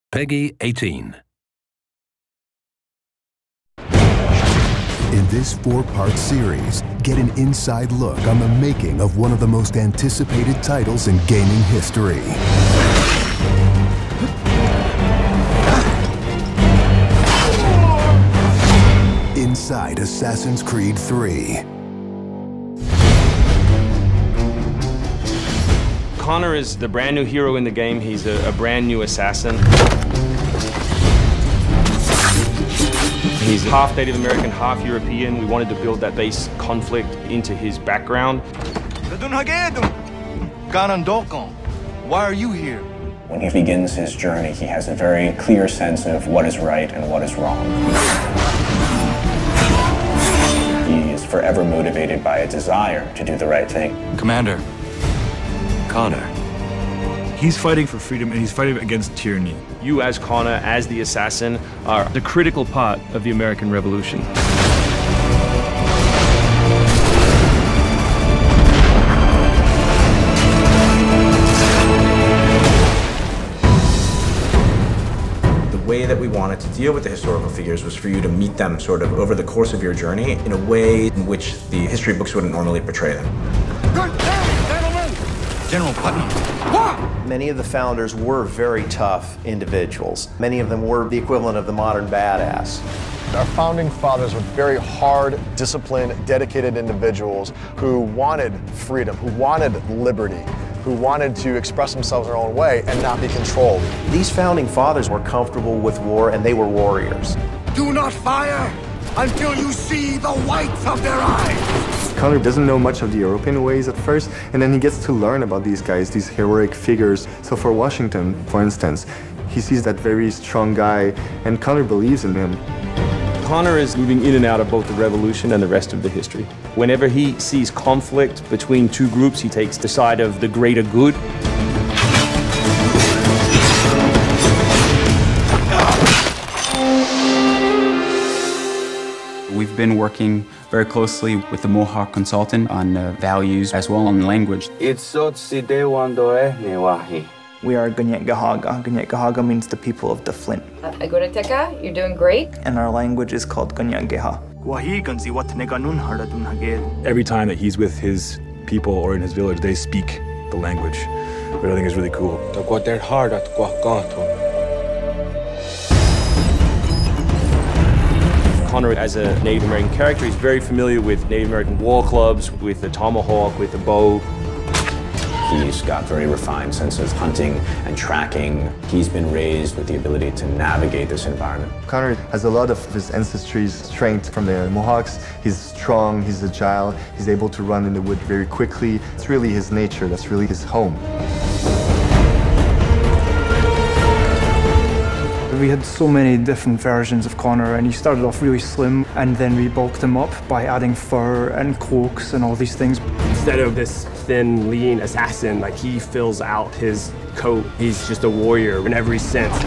Peggy 18. In this 4-part series, get an inside look on the making of one of the most anticipated titles in gaming history. Inside Assassin's Creed 3. Connor is the brand new hero in the game. He's a brand new assassin. He's half Native American, half European. We wanted to build that base conflict into his background. Why are you here? When he begins his journey, he has a very clear sense of what is right and what is wrong. He is forever motivated by a desire to do the right thing. Commander, Connor. He's fighting for freedom and he's fighting against tyranny. You as Connor, as the assassin, are the critical part of the American Revolution. The way that we wanted to deal with the historical figures was for you to meet them sort of over the course of your journey in a way in which the history books wouldn't normally portray them. General Putnam. Many of the founders were very tough individuals. Many of them were the equivalent of the modern badass. Our founding fathers were very hard, disciplined, dedicated individuals who wanted freedom, who wanted liberty, who wanted to express themselves their own way and not be controlled. These founding fathers were comfortable with war and they were warriors. Do not fire until you see the whites of their eyes. Connor doesn't know much of the European ways at first, and then he gets to learn about these guys, these heroic figures. So for Washington, for instance, he sees that very strong guy, and Connor believes in him. Connor is moving in and out of both the revolution and the rest of the history. Whenever he sees conflict between two groups, he takes the side of the greater good. We've been working very closely with the Mohawk consultant on values as well on language. We are Gunyet Gahaga. Gunyet Gahaga means the people of the Flint. Aguruteka, you're doing great. And our language is called Gunyet Geha. Every time that he's with his people or in his village, they speak the language, which I think is really cool. Connor, as a Native American character, he's very familiar with Native American war clubs, with the tomahawk, with the bow. He's got very refined sense of hunting and tracking. He's been raised with the ability to navigate this environment. Connor has a lot of his ancestry's strength from the Mohawks. He's strong, he's agile, he's able to run in the wood very quickly. It's really his nature, that's really his home. We had so many different versions of Connor, and he started off really slim, and then we bulked him up by adding fur and cloaks and all these things. Instead of this thin, lean assassin, like he fills out his coat. He's just a warrior in every sense.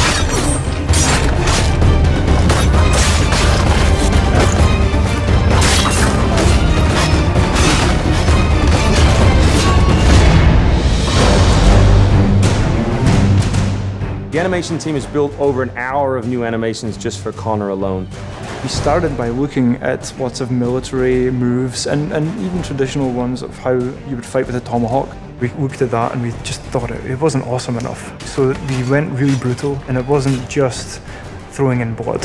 The animation team has built over an hour of new animations just for Connor alone. We started by looking at lots of military moves and even traditional ones of how you would fight with a tomahawk. We looked at that and we just thought it wasn't awesome enough. So we went really brutal, and it wasn't just throwing in blood.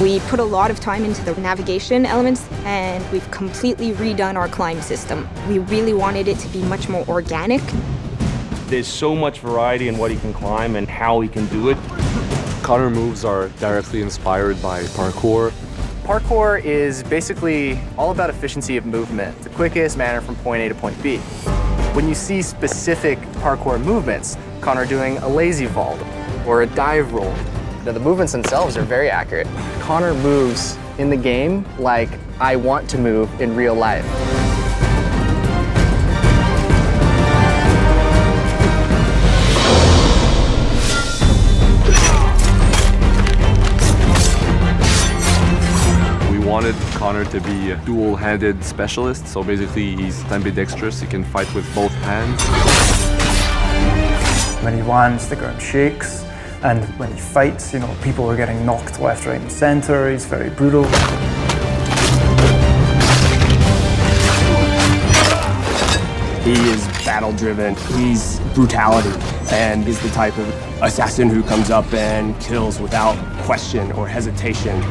We put a lot of time into the navigation elements, and we've completely redone our climb system. We really wanted it to be much more organic. There's so much variety in what he can climb and how he can do it. Connor moves are directly inspired by parkour. Parkour is basically all about efficiency of movement, the quickest manner from point A to point B. When you see specific parkour movements, Connor doing a lazy vault or a dive roll, now, the movements themselves are very accurate. Connor moves in the game like I want to move in real life. We wanted Connor to be a dual-handed specialist. So basically, he's ambidextrous. He can fight with both hands. When he lands, the ground shakes. And when he fights, you know, people are getting knocked left, right, and center. He's very brutal. He is battle-driven. He's brutality, and he's the type of assassin who comes up and kills without question or hesitation.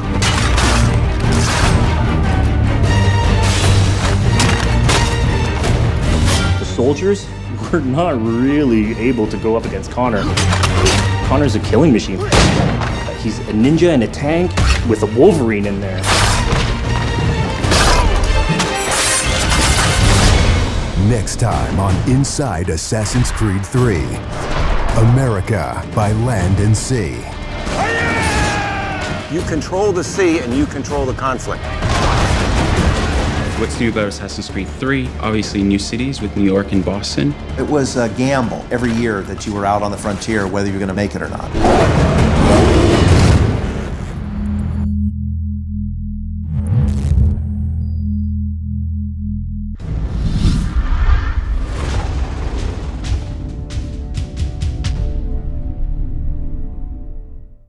The soldiers were not really able to go up against Connor. Connor's a killing machine. He's a ninja and a tank with a Wolverine in there. Next time on Inside Assassin's Creed 3, America by Land and Sea. You control the sea and you control the conflict. What's new about Assassin's Creed 3? Obviously new cities with New York and Boston. It was a gamble every year that you were out on the frontier, whether you were going to make it or not.